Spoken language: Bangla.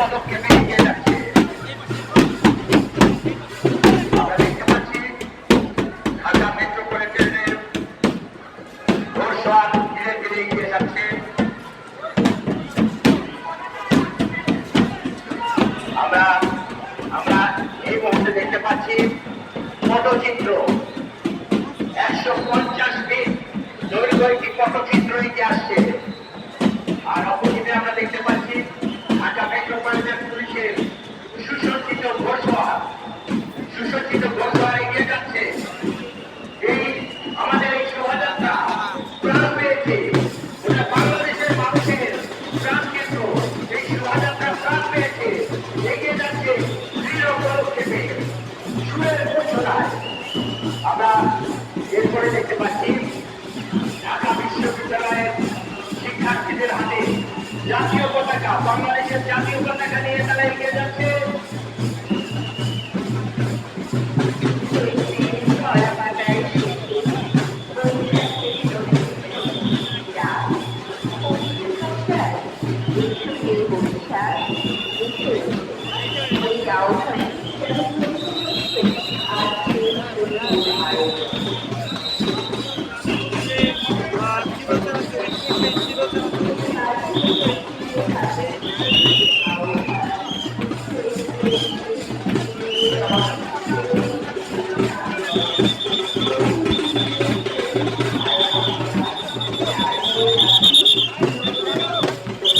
পদক্ষেপে এগিয়ে যাচ্ছে। আমরা দেখতে পাচ্ছি ঢাকা মেট্রোপলিটনের ঘোষণা ধীরে ধীরে এগিয়ে যাচ্ছে। আমরা আমরা এই মুহূর্তে দেখতে পাচ্ছি পটচিত্র 150 ফিট দৈর্ঘ্য একটি পটচিত্র এগিয়ে আসছে। আর অপোজিটে আমরা দেখতে পাচ্ছি ঢাকা মেট্রোপলিটন পুলিশের সুসজ্জিত ঘোষণা এগিয়ে যাচ্ছে। এই আমাদের এই শোভাযাত্রা প্রাণ পেয়েছে, ওটা বাংলাদেশের মানুষের প্রাণ কেন্দ্র। এই শোভাযাত্রা প্রাণ পেয়েছে, এগিয়ে যাচ্ছে দৃঢ় পদক্ষেপে সুরের ঘোষণায়। আমরা এরপরে দেখতে পাচ্ছি ঢাকা বিশ্ববিদ্যালয়ের শিক্ষার্থীদের হাতে জাতীয় পতাকা, বাংলাদেশের জাতীয় পতাকা নিয়ে তারা এগিয়ে যাচ্ছে।